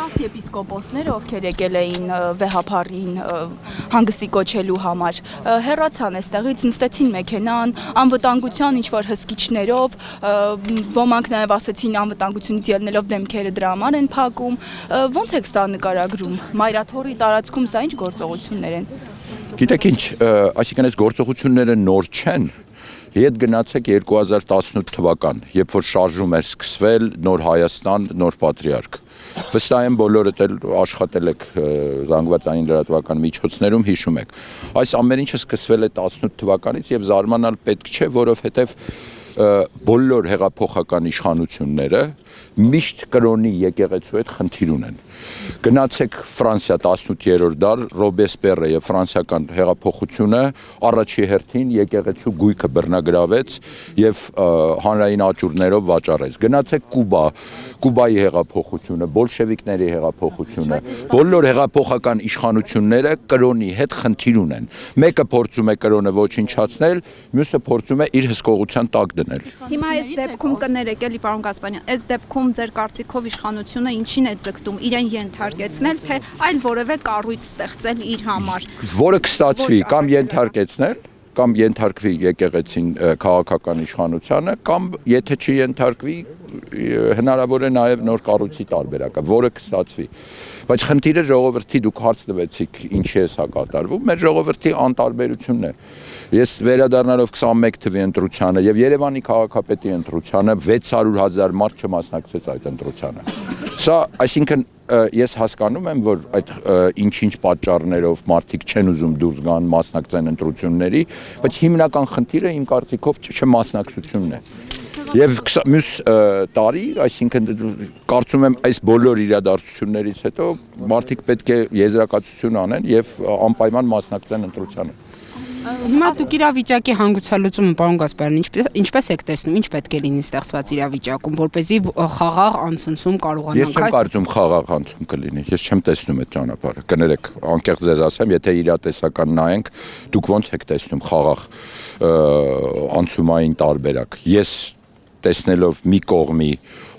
10 եպիսկոպոսները, ովքեր եկել էին վեհափառին հանգստի կոչելու համար, հեռացան այստեղից, նստեցին մեքենան, անվտանգության ինչ-որ հսկիչներով, ոմանք նաև ասեցին անվտանգությունից ելնելով դեմքերը դրա համար են փակում, ո՞նց եք սա նկարագրում, Մայրաթորի տարածքում սա ինչ գործողություններ են։ Գիտեք ինչ, այսինքն այս գործողությունները նոր չեն, Ետ գնացեք 2018 թվական, երբ որ շարժում էր սկսվել նոր Հայաստան, նոր Պատրիարք։ Վստահ եմ բոլորդ էլ աշխատել եք զանգվածային լրատվական միջոցներում, հիշում եք։ Այս ամեն ինչը սկսվել է 18 թվականից եւ զարմանալ պետք չէ, որովհետեւ բոլոր հեղափոխական իշխանությունները միշտ կրոնի եկեղեցու հետ խնդիր ունեն։ Գնացեք Ֆրանսիա 18-րդ դար, Ռոբեսպերը եւ ֆրանսիական հեղափոխությունը առաջի հերթին եկեղեցու գույքը բռնագրավեց եւ հանրային աճուրներով վաճառեց։ Գնացեք Կուբա, Կուբայի հեղափոխությունը, բոլշևիկների հեղափոխությունը, բոլոր հեղափոխական իշխանությունները կրոնի հետ խնդիր ունեն։ Մեկը փորձում է կրոնը ոչնչացնել, մյուսը փորձում է իր հսկողության տակ դնել։ Հիմա այս դեպքում կներեք էլի պարոն Գասպարյան, այս դեպքում ձեր կարծիքով իշխանությունը ինչին է ձգտում, իրեն ենթարկեցնել, թե այլ որևէ կառույց ստեղծել իր համար։ Որը կստացվի կամ ենթարկեցնել, կամ ենթարկվի եկեղեցին քաղաքական իշխանությանը, կամ եթե չի ենթարկվի, հնարավոր է նաև նոր կառույցի տարբերակը, որը կստացվի։ Բայց խնդիրը ժողովրդի դուք հարց տվեցիք ինչի է սա կատարվում, մեր ժողովրդի անտարբերությունն է։ Ես վերադառնալով 21 թվականի ընտրությանը եւ Երևանի քաղաքապետի ընտրությանը 600,000 մարդ չմասնակցեց այդ ընտրությանը։ Սա, այսինքն ես հասկանում եմ, որ այդ ինչ-ինչ պատճառներով մարդիկ չեն ուզում դուրս գան մասնակցեն ընտրությունների, բայց հիմնական խնդիրը իմ կարծիքով չմասնակցությունն է։ Եվ մյուս տարի, այսինքն կարծում եմ այս բոլոր իրադարձություններից հետո մարդիկ պետք է եզրակացություն անեն եւ անպայման մասնակցեն ընտրությանը։ Հիմա դուք իրավիճակի հանգուցալուծումը, պարոն Գասպարյան, ինչպես եք տեսնում, ինչ պետք է լինի ստեղծված իրավիճակում, որպեսզի խաղաղ անցնցում կարողանանք։ Ես չեմ կարծում խաղաղ անցում կլինի, ես չեմ տեսնում այդ ճանապարհը։ Կներեք, անկեղծ ձեզ ասեմ, եթե իրատեսական նայենք, դուք ո՞նց եք տեսնում խաղաղ անցումային տարբերակ։ Ես տեսնելով մի կողմի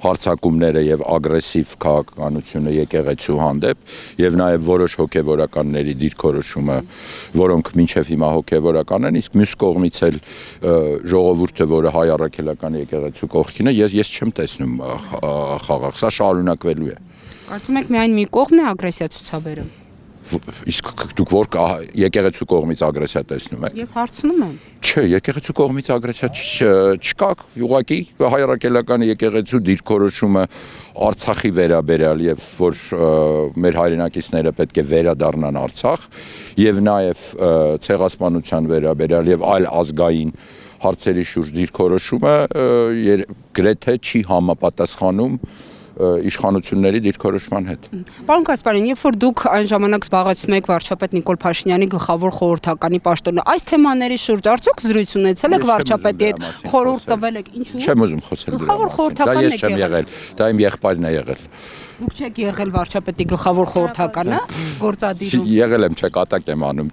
հարձակումները եւ ագրեսիվ քաղաքականությունը եկեղեցու հանդեպ եւ նաեւ որոշ հոգեվորականների դիրքորոշումը, որոնք մինչեւ հիմա հոգեվորական են, իսկ մյուս կողմից էլ ժողովուրդը, որը հայ առաքելական եկեղեցու կողքին է, ես չեմ տեսնում խաղաղ, սա շարունակվելու է։ Կարծում եք միայն մի կողմն է ագրեսիա ցուցաբերում։ Իսկ դուք որ եկեղեցու կողմից ագրեսիա տեսնում եք։ Ես հարցնում եմ։ Չէ, եկեղեցու կողմից ագրեսիա չկա, ուղղակի հայ առաքելական եկեղեցու դիրքորոշումը Արցախի վերաբերյալ եւ որ մեր հայրենակիցները պետք է վերադառնան Արցախ եւ նաեւ ցեղասպանության վերաբերյալ եւ այլ ազգային հարցերի շուրջ դիրքորոշումը գրեթե չի համապատասխանում իշխանությունների դիրքորոշման հետ։ Պարոն Գասպարյան, երբ որ դուք այն ժամանակ զբաղեցնում եք վարչապետ Նիկոլ Փաշինյանի գլխավոր խորհրդականի պաշտոնը, այս թեմաների շուրջ արդյոք զրույց ունեցել եք վարչապետի հետ, խորհուրդ տվել եք, ինչու՞։ Չեմ ուզում խոսել դրա մասին։ Դա ես չեմ եղել, դա իմ եղբայրն է եղել։ Դուք չեք եղել վարչապետի գլխավոր խորհրդականը, գործադիրում։ Եղել եմ, չկատակ եմ անում,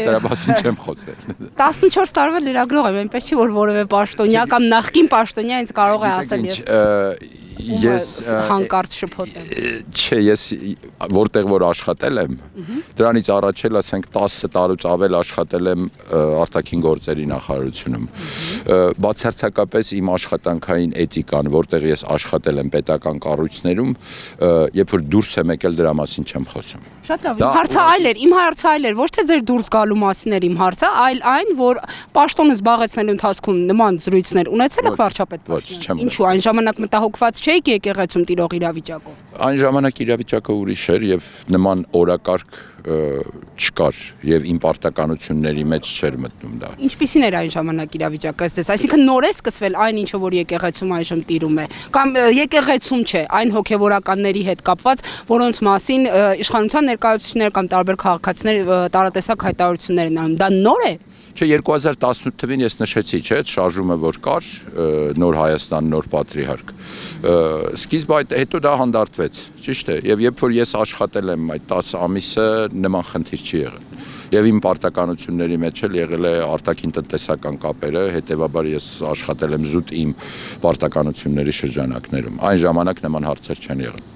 դրա մասին չեմ խոսել։ 14 տարվա լրագրող եմ, այնպես չի որ որևէ պաշտոնյա կամ նախկին պաշտոնյա ինձ կարող է ասել ես հանկարծ շփոթեմ։ Չէ, ես որտեղ որ աշխատել եմ, դրանից առաջ էլ ասենք 10 տարուց ավել աշխատել եմ արտաքին գործերի նախարարությունում։ Բացարձակապես իմ աշխատանքային էթիկան, որտեղ ես աշխատել եմ պետական կառույցներում, երբ որ դուրս եմ եկել դրա մասին չեմ խոսում։ Շատ լավ, իմ հարցը այլ էր, ոչ թե ձեր դուրս գալու մասին էր իմ հարցը, այլ այն, որ պաշտոնը զբաղեցնելու ընթացքում նման զրույցներ ունեցել եք վարչապետ Փաշինյանի։ Ինչու այն ժամանակ մտահոգված չէիք եկեղեցում տիրող իրավիճակով։ Այն ժամանակ իրավիճակը ուրիշ էր եւ նման օրակարգ չկար եւ իմ պարտականությունների մեջ չէր մտնում դա։ Ինչպիսին էր այն ժամանակ իրավիճակը, ըստ այսինքն նոր է սկսվել այն ինչը որ եկեղեցում այժմ տիրում է, կամ եկեղեցում չէ, այն հոգեվորականների հետ կապված, որոնց մասին իշխանության ներկայացուցիչներ կամ տարբեր քաղաքացիներ տարատեսակ հայտարարություններ են անում, դա նոր է։ Չէ, 2018 թվականին ես նշեցի, չէ, շարժումը որ կար, նոր Հայաստան, նոր Պատրիարք։ Սկիզբը հետո դա հանդարտվեց, ճիշտ է, եւ երբ որ ես աշխատել եմ այդ 10 ամիսը, նման խնդիր չի եղել։ Եվ իմ պարտականությունների մեջ էլ եղել է արտաքին տնտեսական կապերը, հետեւաբար ես աշխատել եմ զուտ իմ պարտականությունների շրջանակներում։ Այն ժամանակ նման հարցեր չեն եղել։